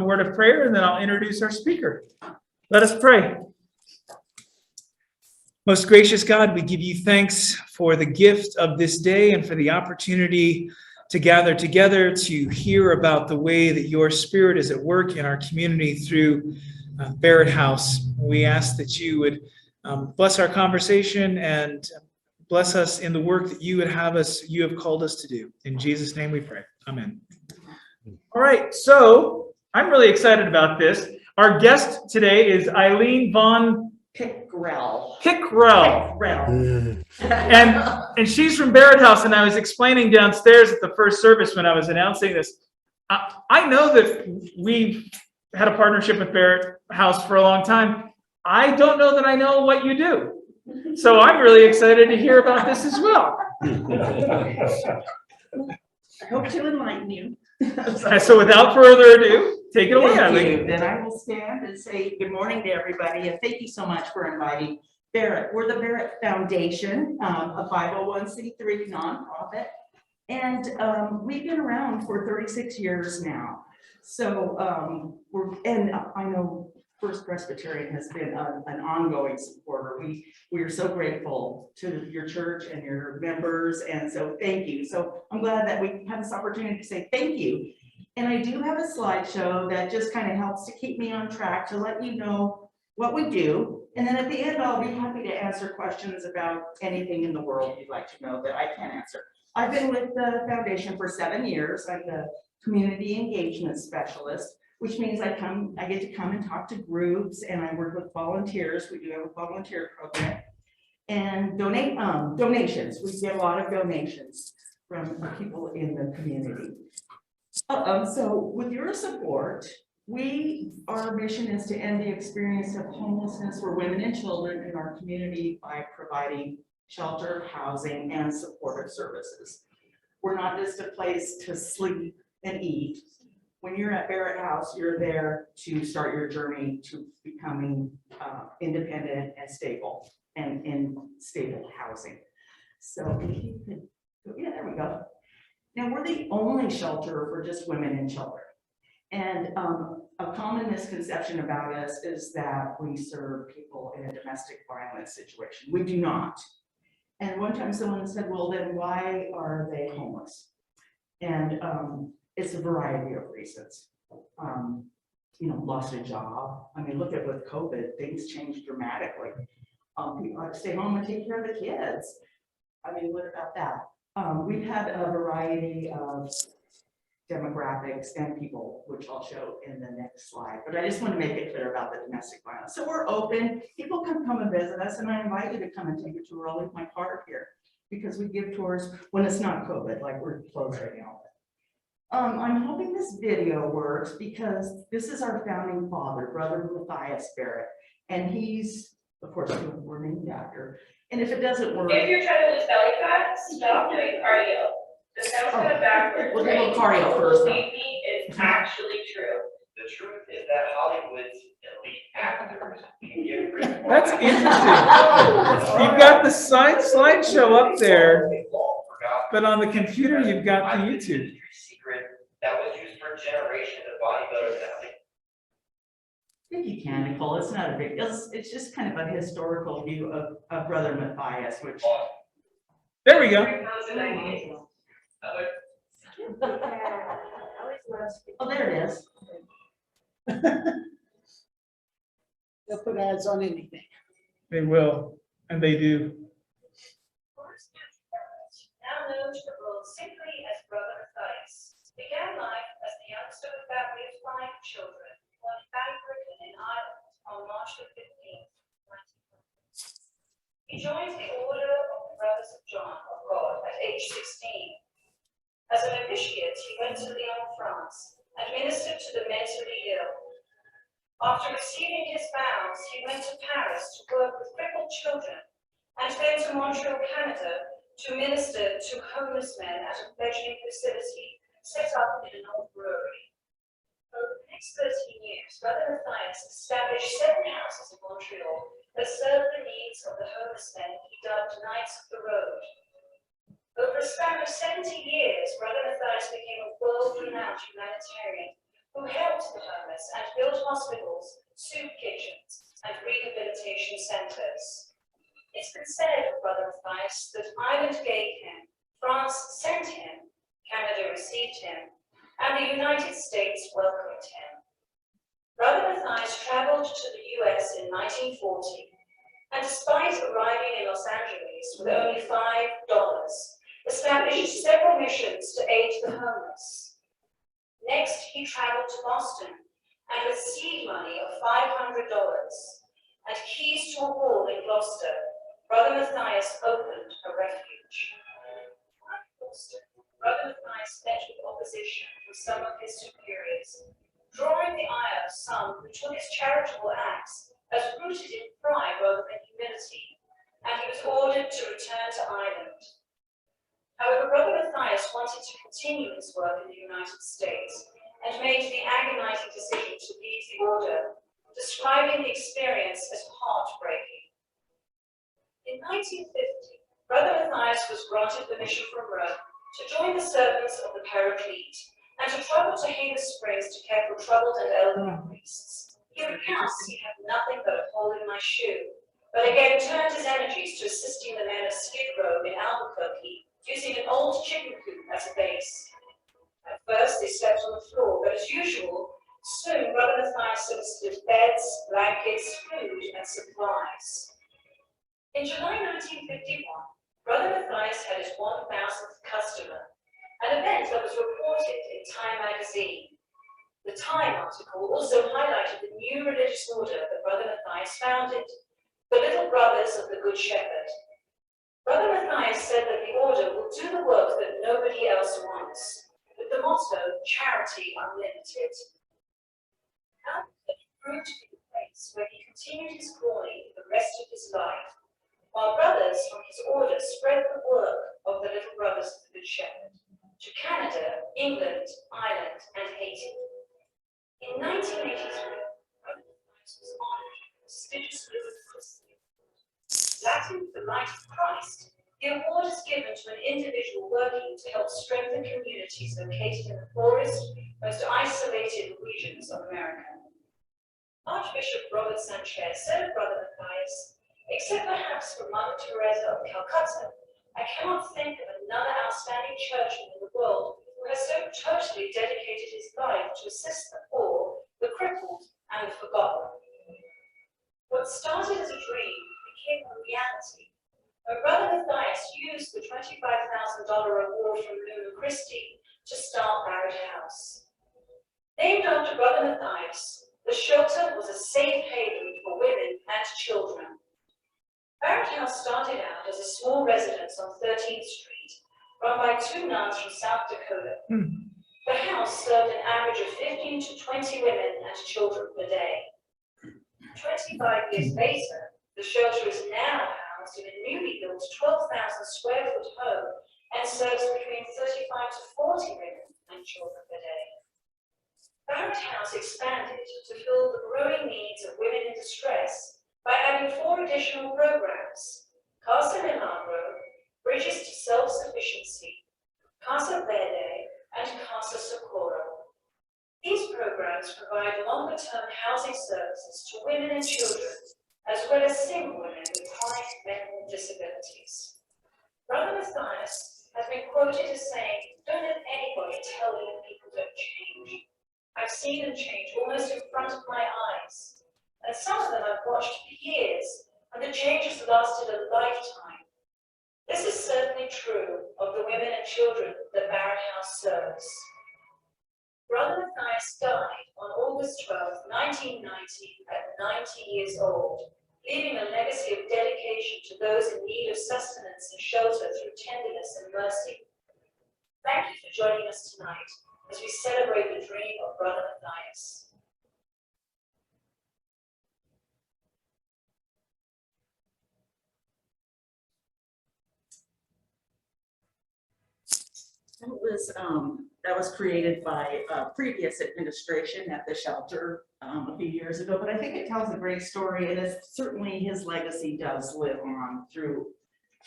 A word of prayer, and then I'll introduce our speaker. Let us pray. Most gracious God, we give you thanks for the gift of this day and for the opportunity to gather together to hear about the way that your Spirit is at work in our community through Barrett House. We ask that you would bless our conversation and bless us in the work that you have called us to do. In Jesus' name we pray. Amen. All right, so I'm really excited about this. Our guest today is Eileen Von Pickrell. And she's from Barrett House, and I was explaining downstairs at the first service when I was announcing this. I know that we've had a partnership with Barrett House for a long time. I don't know that I know what you do. So I'm really excited to hear about this as well. I hope to enlighten you. So without further ado, take it away, Eileen. Then I will stand and say good morning to everybody, and thank you so much for inviting Barrett. We're the Barrett Foundation, a 501c3 nonprofit, and we've been around for 36 years now. So I know First Presbyterian has been an ongoing supporter. We are so grateful to your church and your members, and so thank you. So I'm glad that we have this opportunity to say thank you. And I do have a slideshow that just kind of helps to keep me on track to let you know what we do. And then at the end, I'll be happy to answer questions about anything in the world you'd like to know that I can answer. I've been with the foundation for 7 years. I'm the community engagement specialist, which means I get to come and talk to groups, and I work with volunteers. We do have a volunteer program, and donations. We get a lot of donations from people in the community. So with your support, our mission is to end the experience of homelessness for women and children in our community by providing shelter, housing, and supportive services. We're not just a place to sleep and eat. When you're at Barrett House, you're there to start your journey to becoming independent and stable and in stable housing. So if you could, yeah, there we go. Now we're the only shelter for just women and children. And a common misconception about us is that we serve people in a domestic violence situation. We do not. And one time someone said, well, then why are they homeless? And it's a variety of reasons. Lost a job. I mean, look at with COVID, things changed dramatically. People have to stay home and take care of the kids. I mean, what about that? We've had a variety of demographics and people, which I'll show in the next slide. But I just want to make it clear about the domestic violence. So we're open. People can come and visit us, and I invite you to come and take a tour. I'll leave my card here because we give tours when it's not COVID, like we're closed right now. I'm hoping this video works because this is our founding father, Brother Matthias Barrett, and he's, of course, we're named after. And if it doesn't work, if you're trying to lose belly fat, stop doing cardio. This sounds kind of backwards. We'll do a little cardio first. Believe me, it's actually true. The truth is that Hollywood's elite actors can get rid of. That's interesting. You've got the slideshow up there, but on the computer you've got the YouTube. Secret that was used for generations of bodybuilders. I think you can, Nicole. It's not a big deal. It's just kind of a historical view of Brother Matthias, which. There we go. Oh, there it is. They'll put ads on anything. They will, and they do. Now known to the world simply as Brother Matthias, began life as the youngster with that way of flying children on Barrett in Ireland on March the 15th, 1920. He joined the Order of the Brothers of John of God at age 16. As a novitiate, he went to Lyon, France, and ministered to the mentally ill. After receiving his vows, he went to Paris to work with crippled children, and then to Montreal, Canada, to minister to homeless men at a fledgling facility set up in an old brewery. Over the next 13 years, Brother Matthias established 7 houses in Montreal that served the needs of the homeless men he dubbed Knights of the Road. Over a span of 70 years, Brother Matthias became a world-renowned humanitarian who helped the homeless and built hospitals, soup kitchens, and rehabilitation centers. It's been said of Brother Matthias that Ireland gave him, France sent him, Canada received him, and the United States welcomed him. Brother Matthias traveled to the US in 1940, and despite arriving in Los Angeles with only $5, established several missions to aid the homeless. Next, he traveled to Boston, and with seed money of $500 and keys to a hall in Gloucester, Brother Matthias opened a refuge. At Gloucester, Brother Matthias met with opposition from some of his superiors, drawing the ire of some who took his charitable acts as rooted in pride rather than humility, and he was ordered to return to Ireland. However, Brother Matthias wanted to continue his work in the United States and made the agonizing decision to leave the order, describing the experience as heartbreaking. In 1950, Brother Matthias was granted permission from Rome to join the servants of the Paraclete and to travel to Haver Springs to care for troubled and elderly priests. He recounts he had nothing but a hole in my shoe, but again turned his energies to assisting the men of Skid Row in Albuquerque, using an old chicken coop as a base. At first, they slept on the floor, but as usual, soon Brother Matthias solicited beds, blankets, food, and supplies. In July 1951, Brother Matthias had his 1,000th customer, an event that was reported in Time magazine. The Time article also highlighted the new religious order that Brother Matthias founded, the Little Brothers of the Good Shepherd. Brother Matthias said that the order will do the work that nobody else wants, with the motto, Charity Unlimited. Albuquerque proved to be the place where he continued his calling for the rest of his life, while brothers from his order spread the work of the Little Brothers of the Good Shepherd to Canada, England, Ireland, and Haiti. In 1983, Brother Matthias was honored prestigiously with the Christian Latin, the Light of Christ. The award is given to an individual working to help strengthen communities located in the poorest, most isolated regions of America. Archbishop Robert Sanchez said of Brother Matthias, "Except perhaps for Mother Teresa of Calcutta, I cannot think of another outstanding churchman in the world who has so totally dedicated his life to assist the poor, the crippled, and the forgotten." What started as a dream became a reality when Brother Matthias used the $25,000 award from Luna Christie to start Barrett House. Named after Brother Matthias, the shelter was a safe haven for women and children. Barrett House started out as a small residence on 13th Street, run by two nuns from South Dakota. The house served an average of 15 to 20 women and children per day. 25 years later, the shelter is now housed in a newly built 12,000 square foot home and serves between 35 to 40 women and children per day. Barrett House expanded to fill the growing needs of women in distress by adding 4 additional programs: Casa Milagro, Bridges to Self-Sufficiency, Casa Verde, and Casa Socorro. These programs provide longer-term housing services to women and children, as well as single women with chronic mental disabilities. Brother Matthias has been quoted as saying, "Don't let anybody tell you that people don't change. I've seen them change almost in front of my eyes. And some of them I've watched for years, and the change has lasted a lifetime." This is certainly true of the women and children that Barrett House serves. Brother Matthias died on August 12, 1990, at 90 years old, leaving a legacy of dedication to those in need of sustenance and shelter through tenderness and mercy. Thank you for joining us tonight as we celebrate the dream of Brother Matthias. That was created by previous administration at the shelter a few years ago, but I think it tells a great story, and certainly his legacy does live on through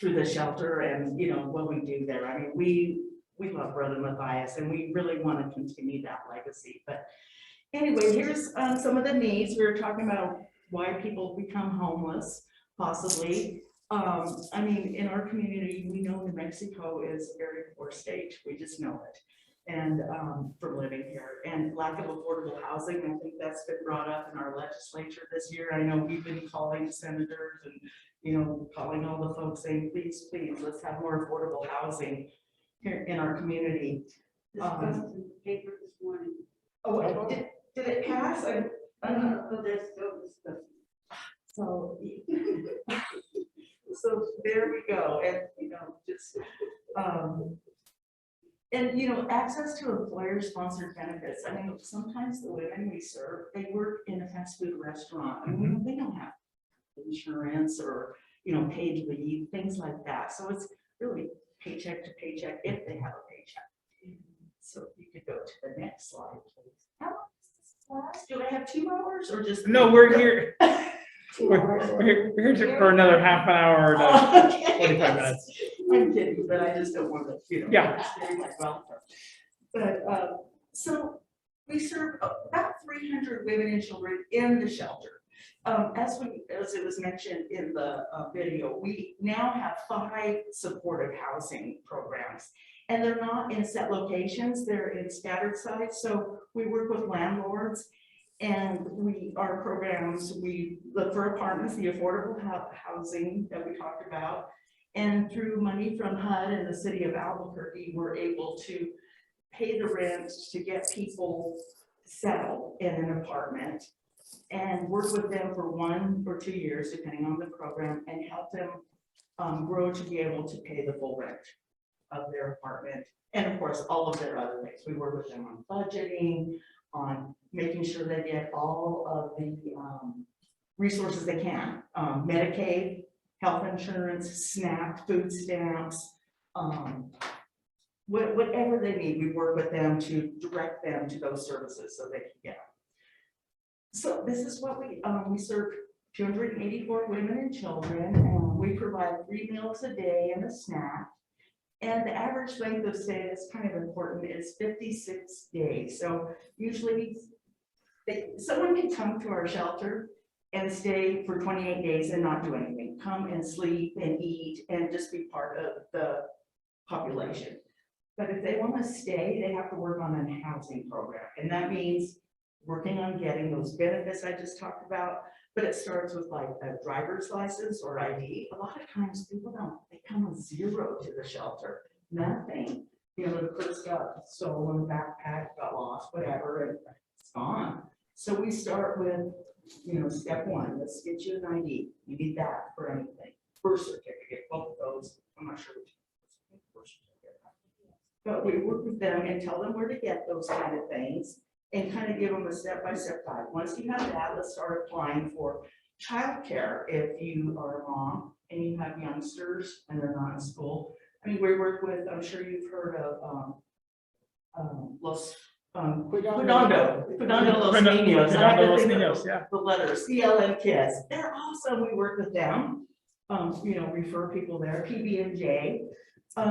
the shelter and, you know, what we do there. I mean, we love Brother Matthias, and we really want to continue that legacy. But Anyway, here's some of the needs. We were talking about why people become homeless, possibly. I mean, in our community, we know New Mexico is a very poor state. We just know it. And for living here, and lack of affordable housing, I think that's been brought up in our legislature this year. I know we've been calling senators and, you know, calling all the folks saying, please, please, let's have more affordable housing here in our community. Discussed in the paper this morning. Oh, did it pass? I don't know. But they're still discussing. So, so there we go, and, you know, just, and, you know, access to employer-sponsored benefits. I mean, sometimes the women we serve, they work in a fast food restaurant. I mean, they don't have insurance or, you know, paid leave, things like that. So it's really paycheck to paycheck if they have a paycheck. So you could go to the next slide, please. How long is this class? Do I have 2 hours or just? No, we're here. We're here for another half an hour to Okay. 45 minutes. I'm kidding, but I just don't want to, you know. Yeah. Very much welcome. But, so we serve about 300 women and children in the shelter. As it was mentioned in the video, we now have 5 supportive housing programs. And they're not in set locations, they're in scattered sites. So we work with landlords. And our programs, we look for apartments, the affordable housing that we talked about. And through money from HUD and the city of Albuquerque, we're able to pay the rent to get people settled in an apartment and work with them for 1 or 2 years, depending on the program, and help them grow to be able to pay the full rent of their apartment. And of course, all of their other things. We work with them on budgeting, on making sure they get all of the resources they can. Medicaid, health insurance, SNAP, food stamps, whatever they need, we work with them to direct them to those services so they can get them. So this is what we serve 284 women and children, and we provide 3 meals a day and a snack. And the average length of stay that's kind of important is 56 days. So usually someone can come to our shelter and stay for 28 days and not do anything. Come and sleep and eat and just be part of the population. But if they want to stay, they have to work on a housing program. And that means working on getting those benefits I just talked about. But it starts with like a driver's license or ID. A lot of times people don't, they come with 0 to the shelter, nothing. You know, the purse got stolen, backpack got lost, whatever, and it's gone. So we start with, you know, step 1, let's get you an ID. You need that for anything. Birth certificate, both of those, I'm not sure which. But we work with them and tell them where to get those kind of things and kind of give them a step-by-step guide. Once you have that, let's start applying for childcare if you are a mom and you have youngsters and they're not in school. I mean, we work with, I'm sure you've heard of Cuidando Los Niños. I have to think of the letters, CLN Kids. They're awesome. We work with them. You know, refer people there, PB&J.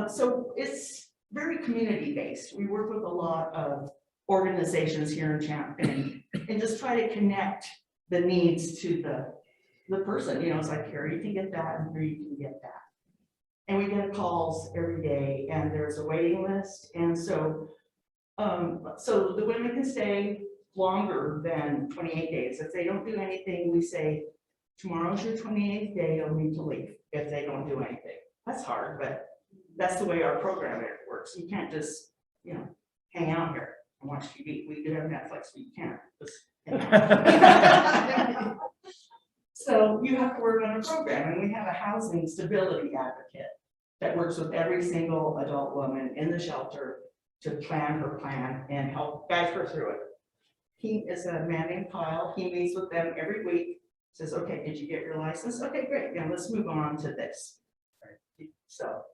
So it's very community-based. We work with a lot of organizations here in Champaign and just try to connect the needs to the person. You know, it's like, here you can get that and here you can get that. And we get calls every day and there's a waiting list. And so, so the women can stay longer than 28 days. If they don't do anything, we say, tomorrow's your 28th day, you'll need to leave if they don't do anything. That's hard, but that's the way our program works. You can't just, you know, hang out here and watch TV. We do have Netflix, but you can't just hang out. So you have to work on a program, and we have a housing stability advocate that works with every single adult woman in the shelter to plan her plan and help guide her through it. He is a man named Kyle. He meets with them every week, says, okay, did you get your license? Okay, great. Now let's move on to this. So,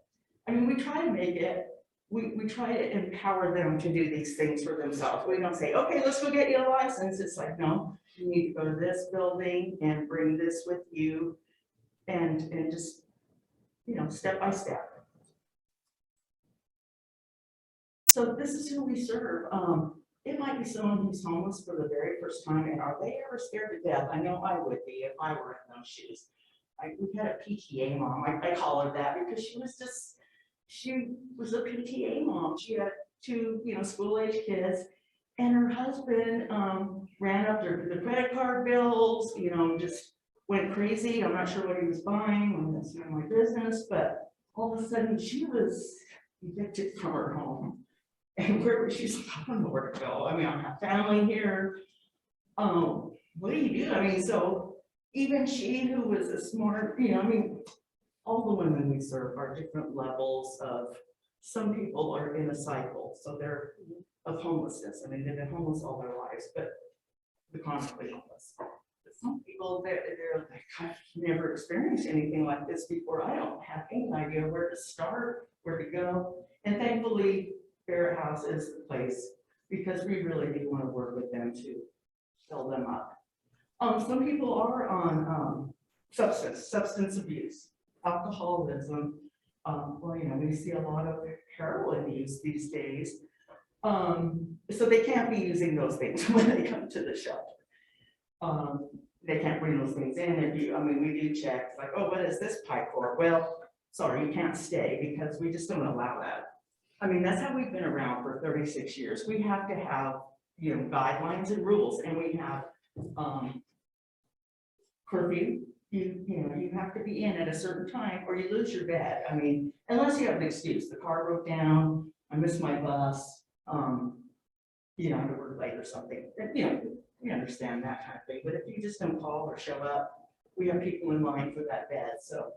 I mean, we try to make it, we try to empower them to do these things for themselves. We don't say, okay, let's go get you a license. It's like, no, you need to go to this building and bring this with you and just, you know, step by step. So this is who we serve. it might be someone who's homeless for the very first time, and are they ever scared to death? I know I would be if I were in those shoes. We had a PTA mom, I call her that, because she was a PTA mom. She had two, school-age kids, and her husband, ran up the credit card bills, just went crazy. I'm not sure what he was buying, that's not my business, but all of a sudden she was evicted from her home. And where was she? I don't know where to go. I have family here. What do you do? So even she, who was a smart, all the women we serve are different levels of, some people are in a cycle, so they're of homelessness. They've been homeless all their lives, but the chronically homeless. But some people, they're like, I've never experienced anything like this before. I don't have any idea where to start, where to go. And thankfully, Barrett House is the place, because we really do want to work with them to fill them up. Some people are on substance abuse, alcoholism. We see a lot of heroin use these days. So they can't be using those things when they come to the shelter. They can't bring those things in. We do checks like, oh, what is this pipe for? Well, sorry, you can't stay, because we just don't allow that. That's how we've been around for 36 years. We have to have, guidelines and rules, and we have curfew. You have to be in at a certain time or you lose your bed. Unless you have an excuse, the car broke down, I missed my bus, I had to work late or something. We understand that kind of thing. But if you just don't call or show up, we have people in line for that bed. So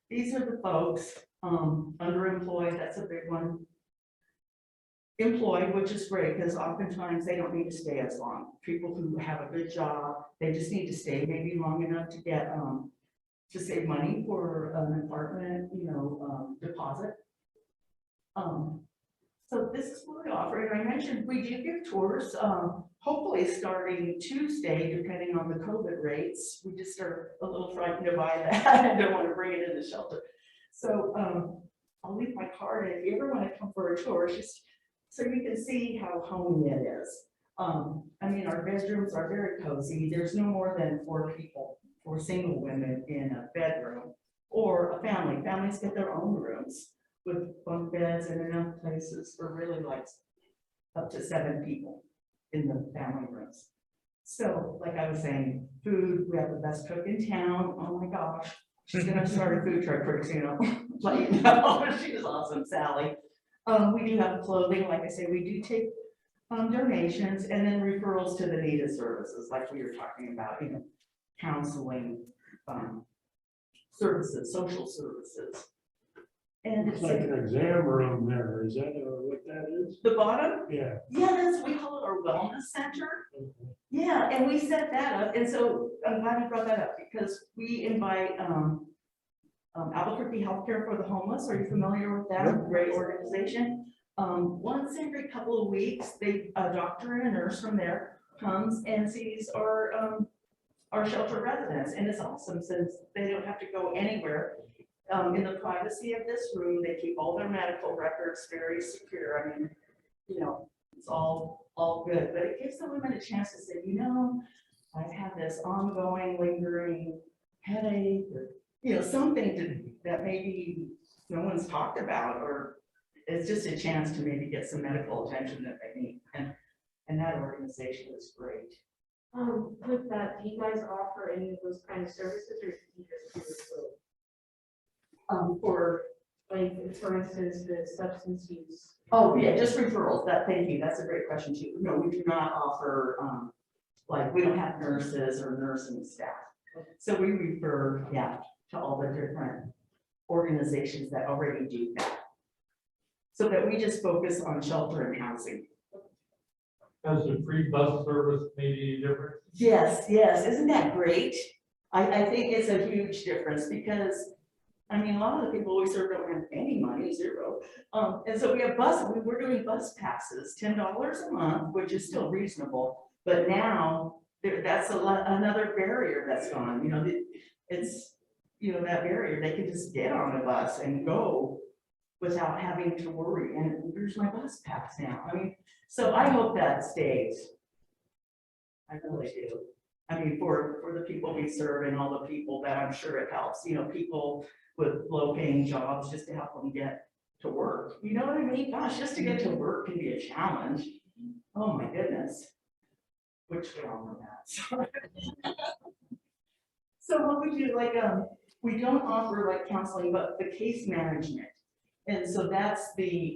these are the folks, underemployed, that's a big one. Employed, which is great, because oftentimes they don't need to stay as long. People who have a good job, they just need to stay maybe long enough to get, to save money for an apartment, deposit. So this is what we offer. And I mentioned we do give tours, hopefully starting Tuesday, depending on the COVID rates. We just are a little frightened to buy that. I don't want to bring it in the shelter. So I'll leave my card. If you ever want to come for a tour, just so you can see how homey it is. Our bedrooms are very cozy. There's no more than 4 people, 4 single women in a bedroom, or a family. Families get their own rooms with bunk beds and enough places for really like up to 7 people in the family rooms. So like I was saying, food, we have the best cook in town. Oh my gosh, she's gonna start a food truck pretty soon. She's awesome, Sally. We do have clothing, like I say, we do take donations, and then referrals to the needed services, like we were talking about, counseling, services, social services. And It's like an exam room there, is that what that is? the bottom, Yeah. we call it our wellness center. Yeah, and we set that up, and so I'm glad you brought that up, because we invite Albuquerque Healthcare for the Homeless. Are you familiar with that? Yep. Great organization. Once every couple of weeks, a doctor and a nurse from there comes and sees our shelter residents, and it's awesome since they don't have to go anywhere. In the privacy of this room, they keep all their medical records very secure. It's all good, but it gives the women a chance to say, I've had this ongoing, lingering headache, or something that maybe no one's talked about, or it's just a chance to maybe get some medical attention that they need. And that organization is great. With that, do you guys offer any of those kind of services, or do you just do it? For instance, the substance use. Oh, yeah, just referrals. Thank you. That's a great question too. No, we do not offer, we don't have nurses or nursing staff. So we refer, to all the different organizations that already do that. So that we just focus on shelter and housing. Has the free bus service made any difference? Yes. Isn't that great? I think it's a huge difference, because a lot of the people we serve don't have any money, 0. And so we have we're doing bus passes, $10 a month, which is still reasonable. But now that's another barrier that's gone. It's, that barrier, they can just get on a bus and go without having to worry, and where's my bus pass now? I mean, so I hope that stays. I really do. I mean, for the people we serve and all the people that I'm sure it helps, you know, people with low paying jobs, just to help them get to work. You know what I mean? Gosh, just to get to work can be a challenge. Oh my goodness. Which we all know that. So what we do, like, we don't offer like counseling, but the case management. And so that's the,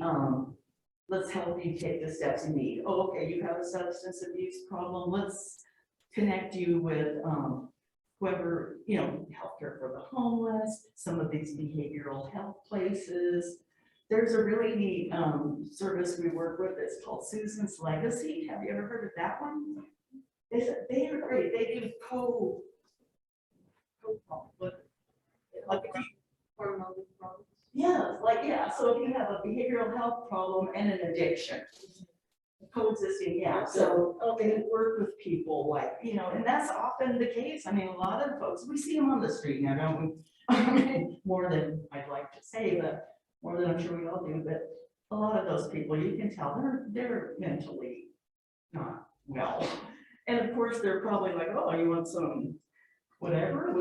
let's help you take the steps you need. Oh, okay, you have a substance abuse problem. Let's connect you with whoever, you know, healthcare for the homeless, some of these behavioral health places. There's a really neat service we work with. It's called Susan's Legacy. Have you ever heard of that one? They are great. They do like if you, yeah, like, yeah, so if you have a behavioral health problem and an addiction, coexisting, yeah, so they work with people like, you know, and that's often the case. I mean, a lot of folks, we see them on the street now, don't we? I mean, more than I'd like to say, but more than I'm sure we all do, but a lot of those people, you can tell they're mentally not well. And of course, they're probably like, oh, you want some whatever,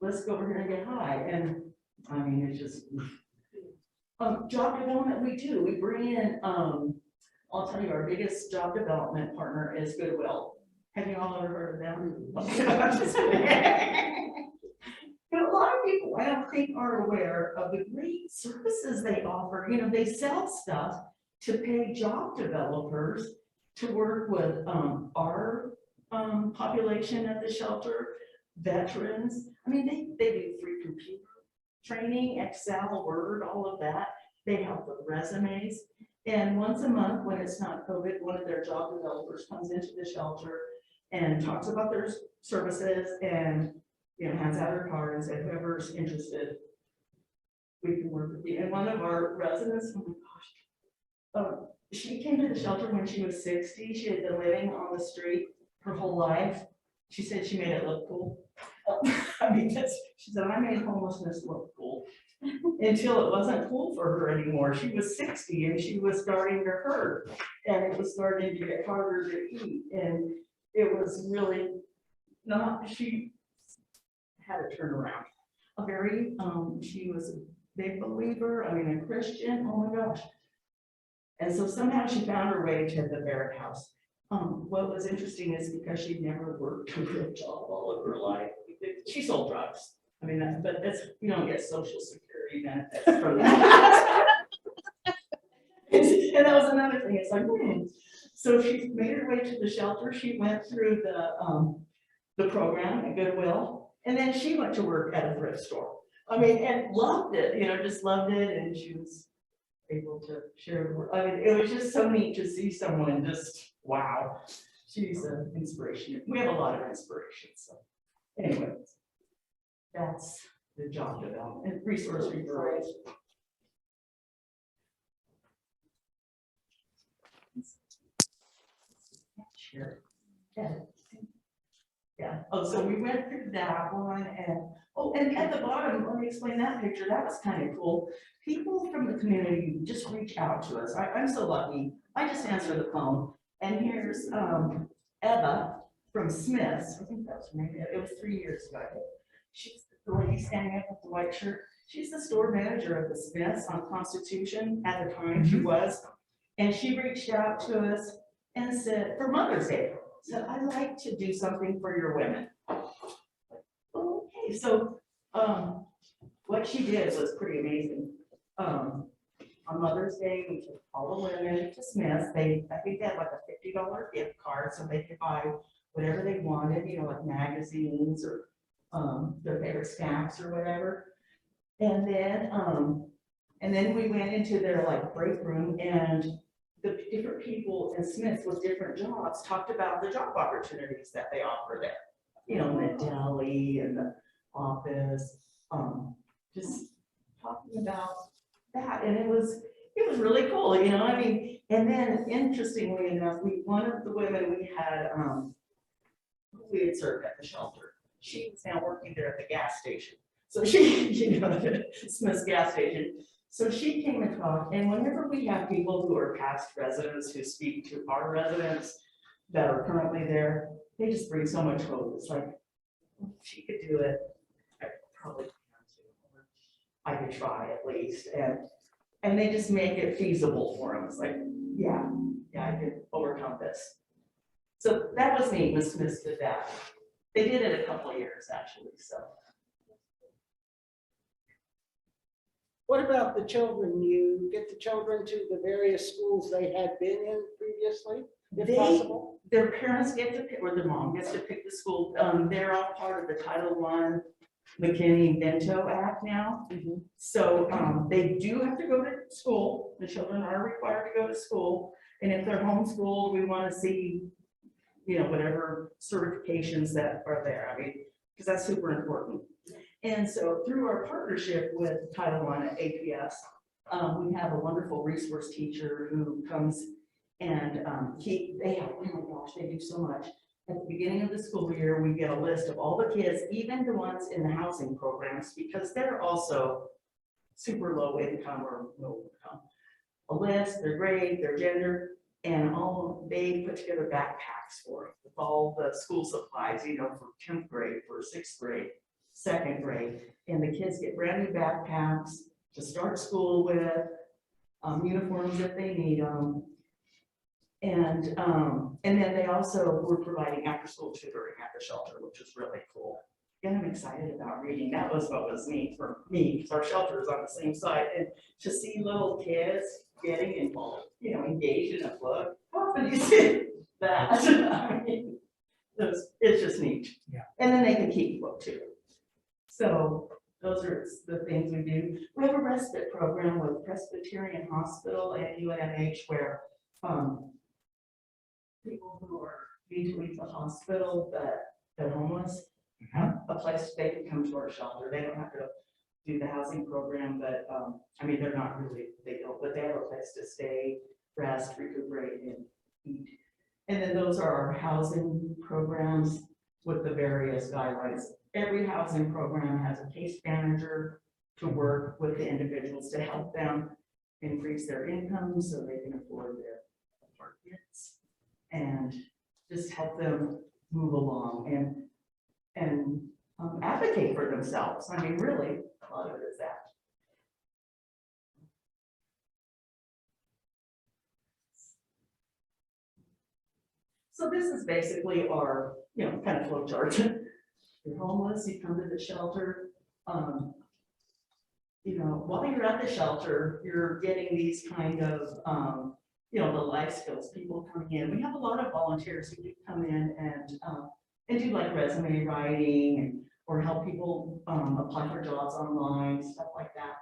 let's go over here and get high. And I mean, it's just job development we do. We bring in, I'll tell you, our biggest job development partner is Goodwill. Have you all ever heard of them? I'm just kidding. But a lot of people, I don't think, are aware of the great services they offer. You know, they sell stuff to pay job developers to work with our population at the shelter, veterans. I mean, they do free computer training, Excel, Word, all of that. They help with resumes. And once a month, when it's not COVID, one of their job developers comes into the shelter and talks about their services and, you know, hands out her card and said, whoever's interested, we can work with you. And one of our residents, oh my gosh, she came to the shelter when she was 60. She had been living on the street her whole life. She said she made it look cool. I mean, she said, I made homelessness look cool until it wasn't cool for her anymore. She was 60 and she was starting to hurt and it was starting to get harder to eat. And it was really not, she had a turnaround. A very, she was a big believer, I mean, a Christian, oh my gosh. And so somehow she found her way to the Barrett house. What was interesting is because she'd never worked a real job all of her life. She sold drugs. I mean, but that's, you don't get Social Security benefits from that. And that was another thing. It's like, So she made her way to the shelter. She went through the program at Goodwill, and then she went to work at a thrift store. I mean, and loved it, you know, just loved it. And she was able to share the work. I mean, it was just so neat to see someone just, wow, she's an inspiration. We have a lot of inspiration. So anyway, that's the job development, resource referrals. Sure. Yeah. Oh, so we went through that one and, oh, and at the bottom, let me explain that picture. That was kind of cool. People from the community just reach out to us. I'm so lucky. I just answer the phone. And here's Eva from Smith's. I think that was maybe, it was 3 years ago. She's the lady standing up with the white shirt. She's the store manager of the Smiths on Constitution at the time. She was. And she reached out to us and said, for Mother's Day, said, I'd like to do something for your women. Okay, so what she did was pretty amazing. On Mother's Day, we took all the women to Smith's. I think they had like a $50 gift card so they could buy whatever they wanted, you know, like magazines or their favorite snacks or whatever. And then we went into their like break room, and the different people in Smith's with different jobs talked about the job opportunities that they offer there. You know, in the deli and the office, just talking about that. And it was really cool, you know, I mean, and then interestingly enough, one of the women we had served at the shelter, she was now working there at the gas station. So she, you know, the Smith's gas station. So she came and talked, and whenever we have people who are past residents who speak to our residents that are currently there, they just bring so much hope. It's like, if she could do it, I probably can too. I could try at least, and they just make it feasible for them. It's like, yeah, I could overcome this. So that was neat. Miss Smith did that. They did it a couple of years actually, so. What about the children? You get the children to the various schools they had been in previously, if possible? Their parents get to pick, or the mom gets to pick the school. They're all part of the Title I McKinney-Vento Act now. So they do have to go to school. The children are required to go to school. And if they're homeschooled, we want to see, you know, whatever certifications that are there. I mean, because that's super important. And so through our partnership with Title I at APS, we have a wonderful resource teacher who comes and they have, oh my gosh, they do so much. At the beginning of the school year, we get a list of all the kids, even the ones in the housing programs, because they're also super low income or no income. A list, their grade, their gender, and they put together backpacks for it with all the school supplies, you know, for 10th grade, for 6th grade, 2nd grade, and the kids get brand new backpacks to start school with, uniforms if they need them. And then they also were providing after-school tutoring at the shelter, which is really cool. And I'm excited about reading. That was what was neat for me, because our shelter is on the same side, and to see little kids getting involved, you know, engaged in a book. How often do you see that? I mean, it's just neat. Yeah. And then they can keep the book too. So those are the things we do. We have a respite program with Presbyterian Hospital and UNMH where people who are need to leave the hospital but they're homeless have a place they can come to our shelter. They don't have to do the housing program, but I mean, they're not really, they don't, but they have a place to stay, rest, recuperate, and eat. And then those are our housing programs with the various guidelines. Every housing program has a case manager to work with the individuals to help them increase their income so they can afford their apartments and just help them move along and advocate for themselves. I mean, really, a lot of it is that. So this is basically our, you know, kind of flow chart. You're homeless, you come to the shelter. You know, while you're at the shelter, you're getting these kind of, you know, the life skills, people coming in. We have a lot of volunteers who do come in and do like resume writing or help people apply for jobs online, stuff like that.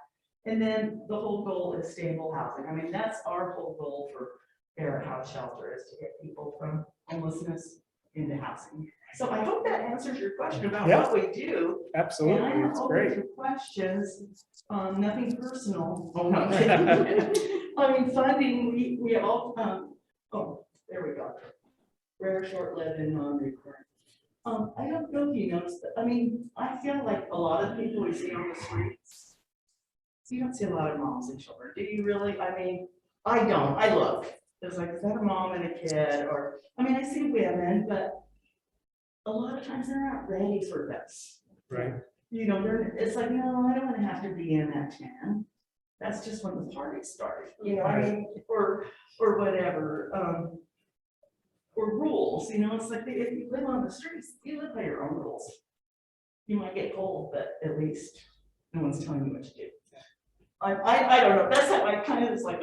And then the whole goal is stable housing. I mean, that's our whole goal for Barrett House Shelter, is to get people from homelessness into housing. So I hope that answers your question about what we do. Absolutely, And I'm it's open great. to questions, nothing personal. Oh, no, I'm kidding. I mean, funding, we all, oh, there we go. Rare, short-lived, and non-recurrent. I don't know if you noticed that. I mean, I feel like a lot of people we see on the streets, you don't see a lot of moms and children. Do you really? I mean, I don't. I look. There's like, is that a mom and a kid? Or, I mean, I see women, but a lot of times they're not ready for this. Right. You know, it's like, no, I don't want to have to be in that 10. That's just when the party started, you know, I mean, or whatever, or rules, you know, it's like, if you live on the streets, you live by your own rules. You might get cold, but at least no one's telling you what to do. I don't know, that's how I kind of, it's like,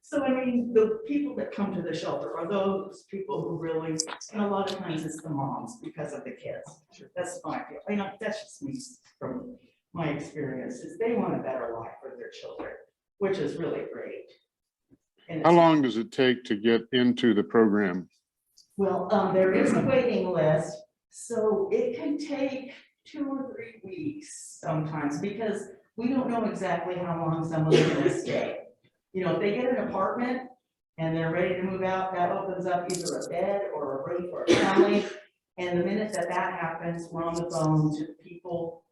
so I mean, the people that come to the shelter are those people who really, and a lot of times it's the moms because of the kids. That's my feel. You know, that's just me from my experiences. They want a better life for their children, which is really great. And How long does it take to get into the program? well, there is a waiting list, so it can take 2 or 3 weeks sometimes because we don't know exactly how long someone's going to stay. You know, if they get an apartment and they're ready to move out, that opens up either a bed or a room for a family. And the minute that happens, we're on the phone to the people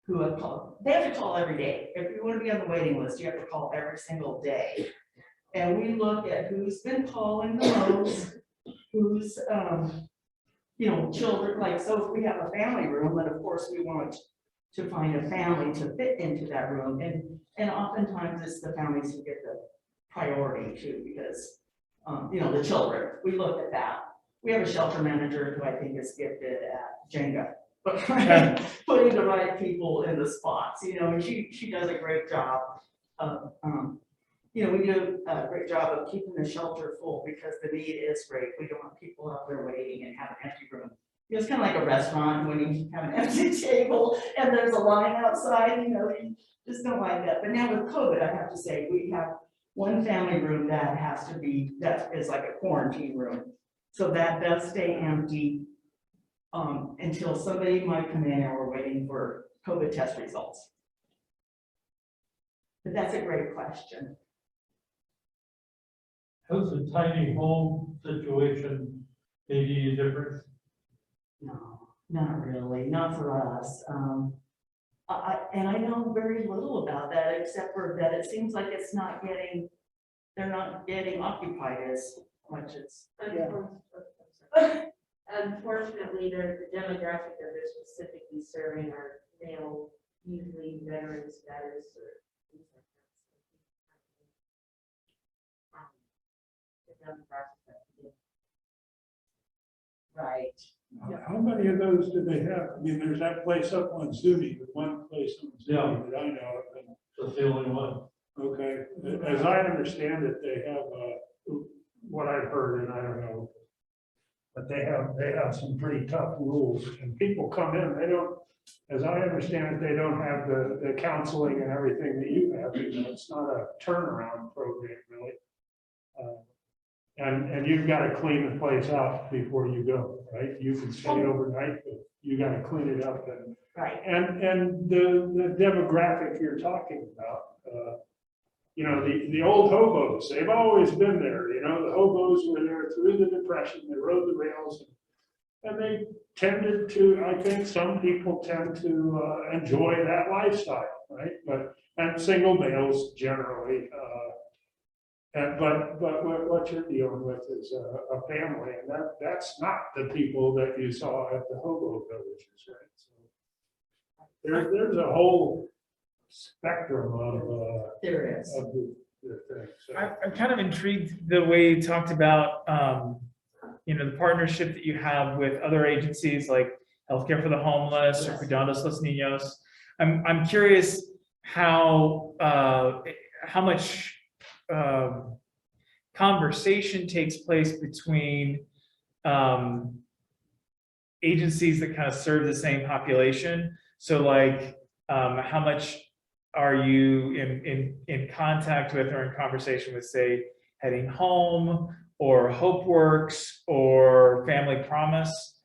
who have called, they have to call every day. If you want to be on the waiting list, you have to call every single day. And we look at who's been calling the most, who's, you know, children, like, so if we have a family room, then of course we want to find a family to fit into that room. And oftentimes it's the families who get the priority too, because, you know, the children, we look at that. We have a shelter manager who I think is gifted at Jenga, but putting the right people in the spots, you know, and she does a great job of, you know, we do a great job of keeping the shelter full because the need is great. We don't want people out there waiting and have an empty room. It's kind of like a restaurant when you have an empty table and there's a line outside, you know, you just don't like that. But now with COVID, I have to say, we have one family room that has to be, that is like a quarantine room. So that does stay empty until somebody might come in and we're waiting for COVID test results. But that's a great question. How's the tiny home situation made any difference? No, not really, not for us. And I know very little about that, except for that it seems like it's not getting, they're not getting occupied as much as. Unfortunately, the demographic that they're specifically serving are male, usually veteran status or things like that. The demographic that- Right. How many of those do they have? I mean, there's that place up on Zuni, the one place on Yeah. Zuni that I know of. and- That's the only one. Okay, as I understand it, they have, what I've heard, and I don't know. But they have some pretty tough rules, and people come in, they don't, as I understand it, they don't have the counseling and everything that you have. You know, it's not a turnaround program, really. And you've got to clean the place out before you go, right? You can stay overnight, but you got to clean it up and. Right. And the demographic you're talking about, you know, the old hobos, they've always been there, you know, the hobos were there through the Depression, they rode the rails. And they tended to, I think some people tend to enjoy that lifestyle, right? And single males generally, but what you're dealing with is a family, and that's not the people that you saw at the hobo villages, right? So there's a whole spectrum of There is. of the thing. So. I'm kind of intrigued the way you talked about, you know, the partnership that you have with other agencies like Healthcare for the Homeless or Yes. Cuidando los Niños. I'm curious how much conversation takes place between agencies that kind of serve the same population. So like, how much are you in contact with or in conversation with, say, Heading Home or HopeWorks or Family Promise,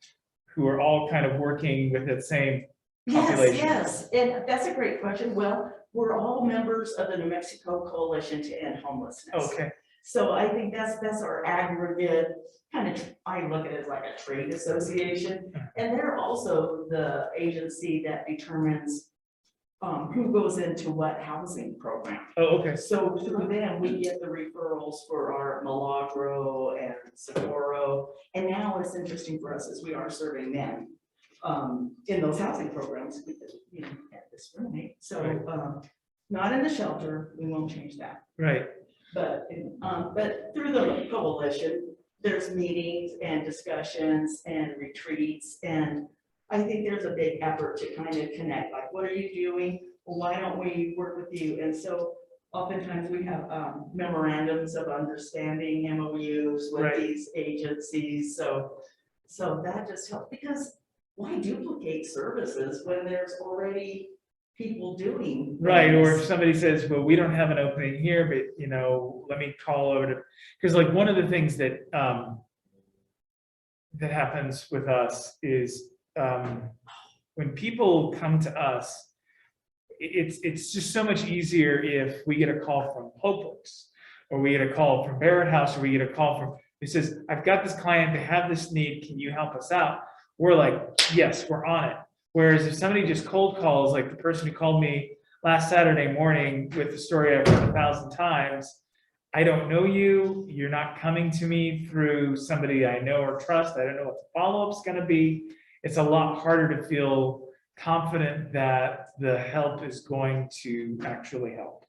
who are all kind of working with the same population? Yes, and that's a great question. Well, we're all members of the New Mexico Coalition to End Homelessness. Okay, So I think that's our aggregate kind of, I look at it as like a trade association. And they're also the agency that determines who goes into what housing program. oh, okay, So through them, we get the referrals for our Milagro and Socorro. And now what's interesting for us is we are serving them in those housing programs because, you know, at this roommate. So not in the shelter, we won't change that. right. But through the coalition, there's meetings and discussions and retreats. And I think there's a big effort to kind of connect, like, what are you doing? Well, why don't we work with you? And so oftentimes we have memorandums of understanding, MOUs with Right. these agencies. So that just helps, because why duplicate services when there's already people doing Right, or things? if somebody says, well, we don't have an opening here, but, you know, let me call over to, because like one of the things that that happens with us is when people come to us, it's just so much easier if we get a call from HopeWorks, or we get a call from Barrett House, or we get a call from, who says, I've got this client, they have this need, can you help us out? We're like, yes, we're on it. Whereas if somebody just cold calls, like the person who called me last Saturday morning with the story I've heard 1,000 times, I don't know you, you're not coming to me through somebody I know or trust, I don't know what the follow-up's gonna be. It's a lot harder to feel confident that the help is going to actually help.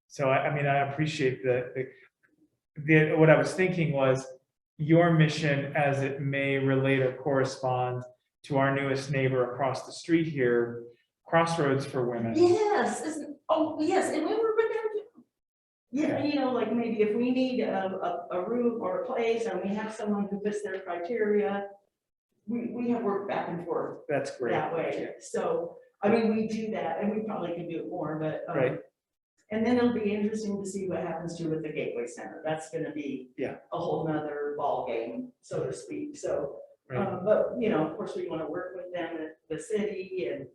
So I mean, I appreciate what I was thinking was your mission as it may relate or correspond to our newest neighbor across the street here, Crossroads for Women. Yes, yes, and we were with them too. Yeah, you know, like maybe if we need a room or a place, and we have someone who fits their criteria, we have worked back and forth That's great. that way. So, I mean, we do that, and we probably can do it more, but. Right. And then it'll be interesting to see what happens to with the Gateway Center. That's gonna be. Yeah. A whole nother ball game, so to speak, so. Right. But, you know, of course, we wanna work with them at the city and,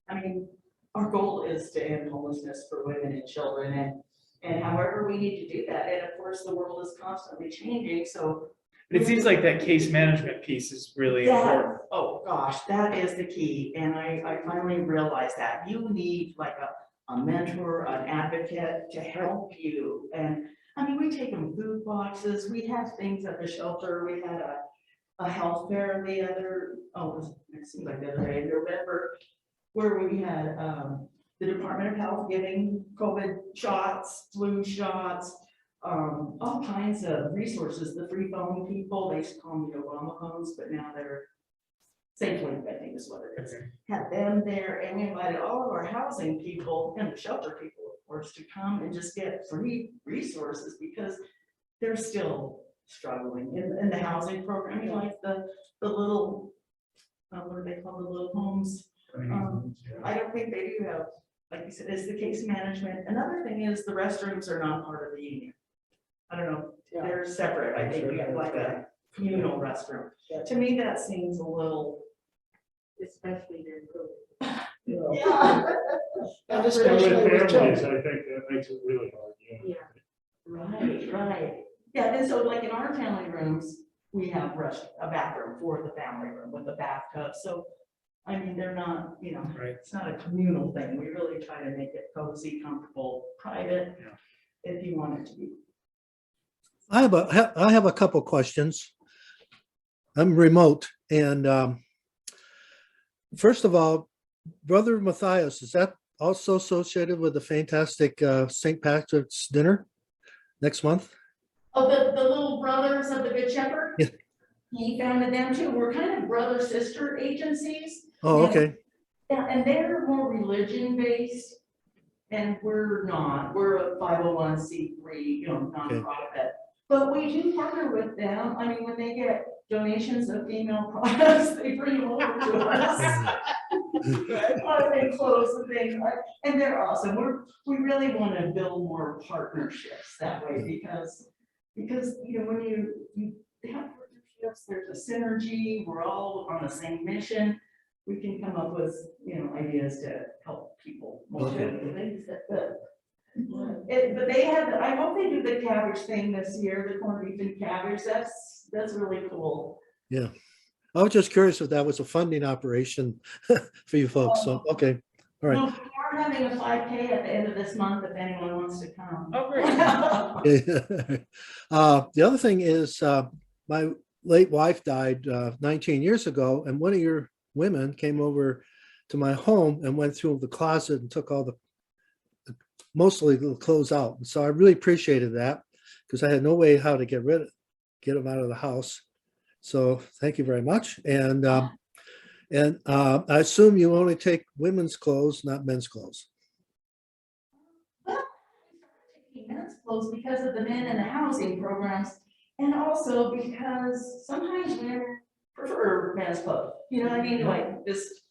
I mean, our goal is to end homelessness for women and children and however we need to do that. And of course, the world is constantly changing, so. But it seems like that case management piece is really That, important. oh gosh, that is the key. And I finally realized that you need like a mentor, an advocate to help you. And I mean, we take them food boxes, we have things at the shelter. We had a health fair it seemed like the other day in November, where we had the Department of Health giving COVID shots, flu shots, all kinds of resources, the free phone people, they used to call them the Obama phones, but now they're SafeLink, I think is what it is. Okay. Had them there, and we invited all of our housing people and the shelter people, of course, to come and just get free resources because they're still struggling in the housing program, you know, like the little, what are they called, the little homes? I don't think they do have, like you said, it's the case management. Another thing is the restrooms are not part of the union. I don't know, they're separate. I think we have like a communal restroom. To me, that seems a little. Especially during COVID. Yeah. And With especially with families, children. I think that makes it really hard, yeah. Yeah. Right. Yeah, and so like in our family rooms, we have a bathroom for the family room with a bathtub. So, I mean, they're not, you know, Right. it's not a communal thing. We really try to make it cozy, comfortable, private, if you want it to be. I have a couple questions. I'm remote and first of all, Brother Matthias, is that also associated with the fantastic St. Patrick's dinner next month? Oh, the little brothers of the Good Shepherd? Yeah. He founded them too. We're kind of brother-sister agencies. Oh, okay. Yeah, and they're more religion-based, and we're not. We're a 501c3, you know, nonprofit. But we do partner with them. I mean, when they get donations of female products, they bring them over to us. And clothes and things, and they're awesome. We really want to build more partnerships that way because you know, when you have partnerships, there's a synergy. We're all on the same mission. We can come up with, you know, ideas to help people more. But they have, I hope they do the cabbage thing this year, the corned beef and cabbage. That's really cool. Yeah. I was just curious if that was a funding operation for you folks. So, okay. All right. No, we're having a 5K at the end of this month if anyone wants to come. Oh, great. The other thing is my late wife died 19 years ago, and one of your women came over to my home and went through the closet and took all mostly the clothes out. And so I really appreciated that because I had no way how to get them out of the house. So thank you very much. And I assume you only take women's clothes, not men's clothes. Well, men's clothes because of the men in the housing programs, and also because sometimes women prefer men's clothes. You know what I mean? Like this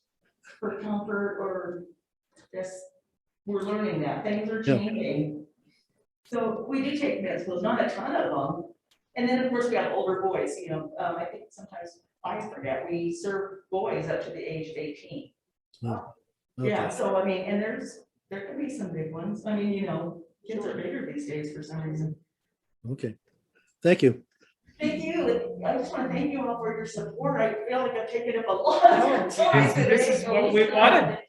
for comfort or just, we're learning that things are changing. So we do take men's clothes, not a ton of them. And then of course we have older boys, you know, I think sometimes I forget, we serve boys up to the age of 18. Okay. Yeah, so I mean, and there can be some big ones. I mean, you know, kids are bigger these days for some reason. Okay. Thank you. Thank you. I just want to thank you all for your support. I feel like I've taken up a lot of time. This is what we wanted.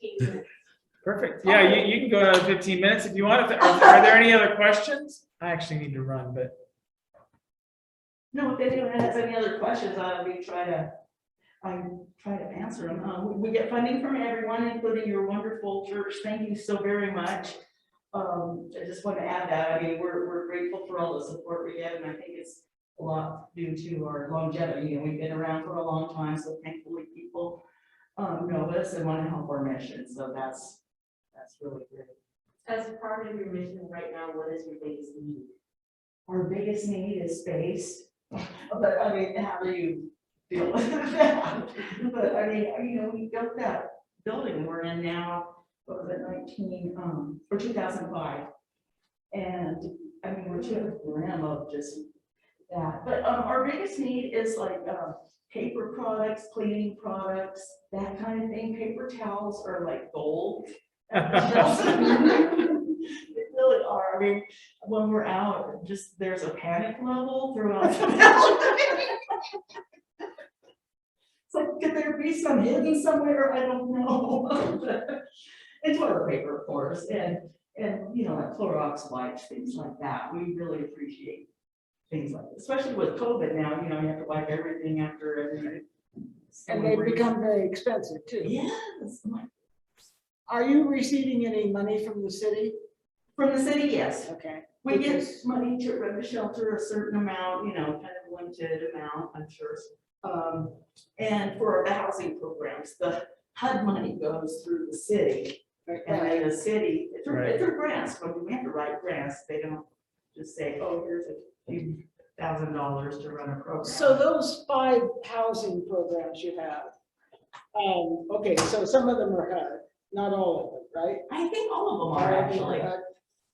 Perfect. Yeah, you can go another 15 minutes if you want. Are there any other questions? I actually need to run, but. No, if anyone has any other questions, I try to answer them. We get funding from everyone, including your wonderful church. Thank you so very much. I just want to add that. I mean, we're grateful for all the support we get, and I think it's a lot due to our longevity. You know, we've been around for a long time, so thankfully people know us and want to help our mission. So that's really great. As part of your mission right now, what is your biggest need? Our biggest need is space. But I mean, how do you deal with that? But I mean, you know, we built that building we're in now, what was it, 2005. And I mean, we're to the brim of just that. But our biggest need is like paper products, cleaning products, that kind of thing. Paper towels are like gold. They really are. I mean, when we're out, just there's a panic level throughout the building. It's like, could there be some hidden somewhere? I don't know. And toilet paper, of course, and you know, like Clorox wipes, things like that. We really appreciate things like this, especially with COVID now. You know, you have to wipe everything after every. And they've become very expensive too. Yes. Are you receiving any money from the city? From the city, yes. Okay. We get money to rent the shelter, a certain amount, you know, kind of limited amount, I'm sure. And for the housing programs, the HUD money goes through the city. And then the city, through grants, when we have to write grants, they don't just say, oh, here's a few $1,000 to run a program. So those 5 housing programs you have, okay, so some of them are HUD, not all of them, right? I think all of them are actually.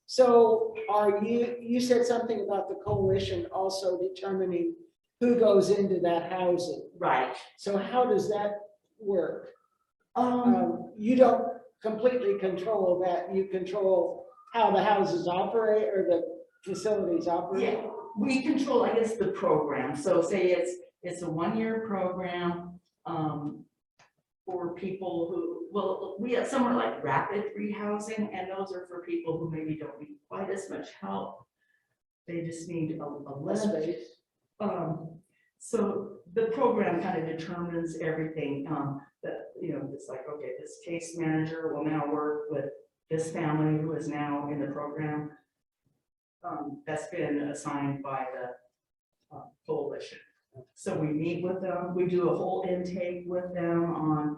So are you said something about the coalition also determining who goes into that housing. Right. So how does that work? You don't completely control that. You control how the houses operate or the facilities operate. Yeah, we control, I guess, the program. So say it's a 1-year program for people who, well, we have somewhere like rapid rehousing, and those are for people who maybe don't need quite as much help. They just need a less space. So the program kind of determines everything that, you know, it's like, okay, this case manager will now work with this family who is now in the program. That's been assigned by the coalition. So we meet with them, we do a whole intake with them on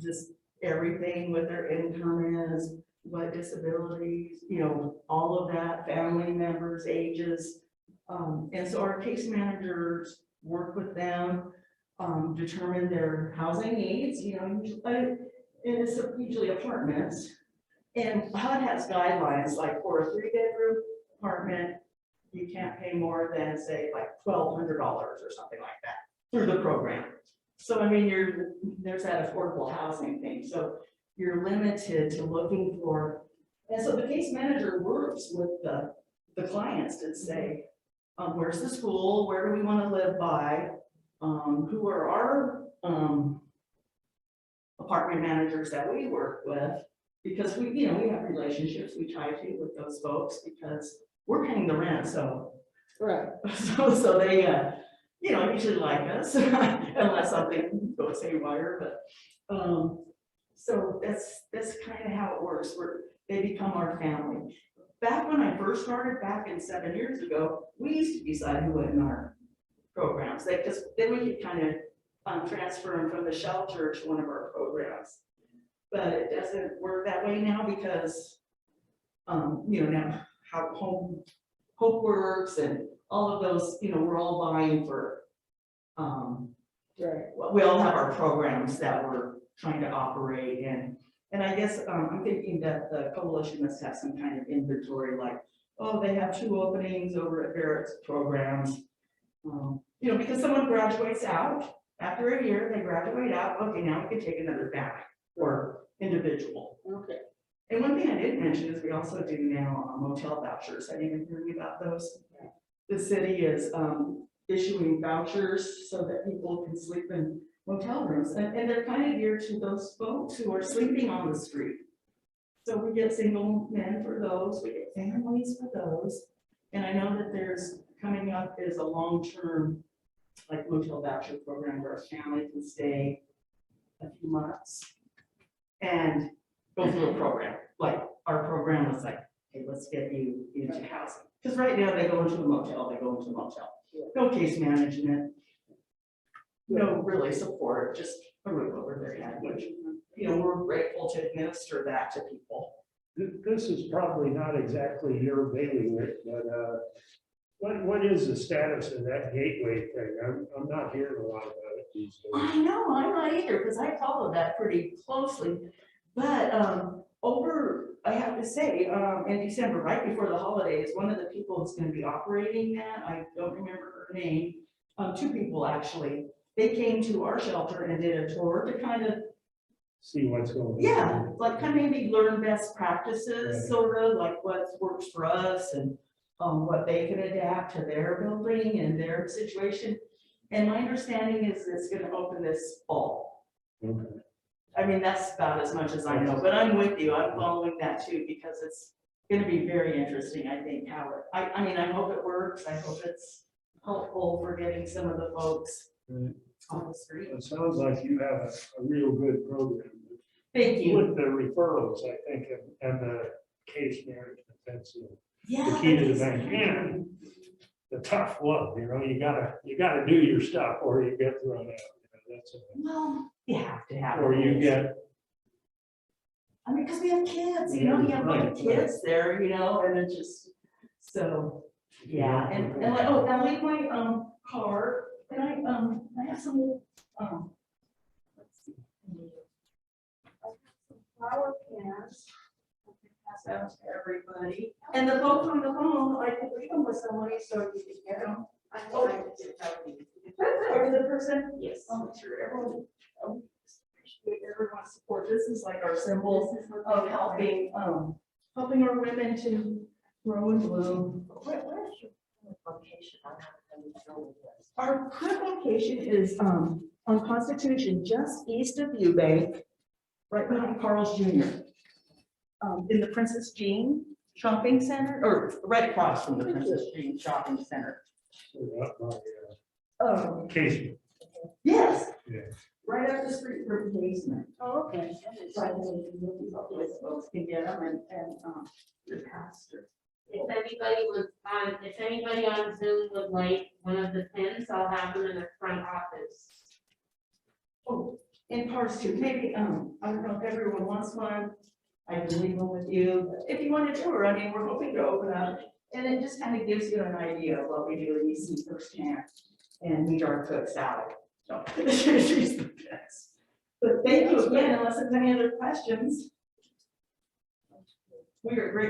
just everything, what their income is, what disabilities, you know, all of that, family members, ages. And so our case managers work with them, determine their housing needs, you know, and it's usually apartments. And HUD has guidelines, like for a 3-bedroom apartment, you can't pay more than, say, like $1,200 or something like that through the program. So, I mean, there's that affordable housing thing. So you're limited to looking for, and so the case manager works with the clients to say, where's the school? Where do we want to live by? Who are our apartment managers that we work with? Because we, you know, we have relationships we try to with those folks because we're paying the rent. So, Right. So they, you know, usually like us unless something goes haywire. But so that's kind of how it works. They become our family. Back when I first started, back in 7 years ago, we used to decide who went in our programs. Because then we could kind of transfer them from the shelter to one of our programs. But it doesn't work that way now because, you know, now how Hope works and all of those, you know, we're all vying for, Right. we all have our programs that we're trying to operate in. And I guess I'm thinking that the coalition must have some kind of inventory, like, oh, they have 2 openings over at Barrett's programs. You know, because someone graduates out, after a year, they graduate out, okay, now we can take another family or individual. Okay. And one thing I didn't mention is we also do now motel vouchers. Have you been hearing about those? The city is issuing vouchers so that people can sleep in motel rooms. And they're kind of geared to those folks who are sleeping on the street. So we get single men for those, we get families for those. And I know that there's coming up is a long-term like motel voucher program where a family can stay a few months and go through a program. Like our program was like, hey, let's get you into housing. Because right now they go into a motel, No case management. No really support, just a roof over their head, which, you know, we're grateful to administer that to people. This is probably not exactly your bailiwick, but what is the status of that gateway thing? I'm not hearing a lot about it these days. I know, I'm not either, because I follow that pretty closely. But I have to say, in December, right before the holidays, one of the people who's going to be operating that, I don't remember her name, two people actually, they came to our shelter and did a tour to kind of, See what's going on. yeah, like kind of maybe learn best practices, Right. sort of like what works for us and what they can adapt to their building and their situation. And my understanding is it's going to open this fall. Okay. I mean, that's about as much as I know, but I'm with you. I'm following that too, because it's going to be very interesting, I think, how it, I mean, I hope it works. I hope it's helpful for getting some of the folks Right. on the street. It sounds like you have a real good program. Thank you. With the referrals, I think, and the case management, that's the Yeah. key to the that's- bank. And the tough love, you know, you gotta do your stuff or you get thrown out. That's Well, you have to have. or you rules. get, I mean, because we have kids, you know, you have little Right, kids there, you know, and it just, so, yeah, and like, oh, I'll leave my, card, and I have some, let's see. I have some flower cans. I can pass out to everybody, and the folks on the phone, I could leave them with somebody so you can get them. Or the person? Yes. I'm sure everyone, appreciate everyone's support. This is like our symbol of helping, helping our women to grow and bloom. Where's your location? Our current location is, on Constitution, just east of Eubank, right behind Carl's Jr. In the Princess Jean Shopping Center, or right across from the Princess Jean Shopping Center. case. Yes. Yeah. Right up the street from the basement. Oh, okay. Right, folks can get them and the pastor. If anybody on Zoom would like one of the pins, I'll have them in the front office. Oh, in parts too, maybe, I don't know if everyone wants one, I can leave them with you. If you want a tour, I mean, we're hoping to open up, and it just kind of gives you an idea of what we do, and you see firsthand, and meet our cook salad. So, she's the best. But thank you again, unless there's any other questions. We are great.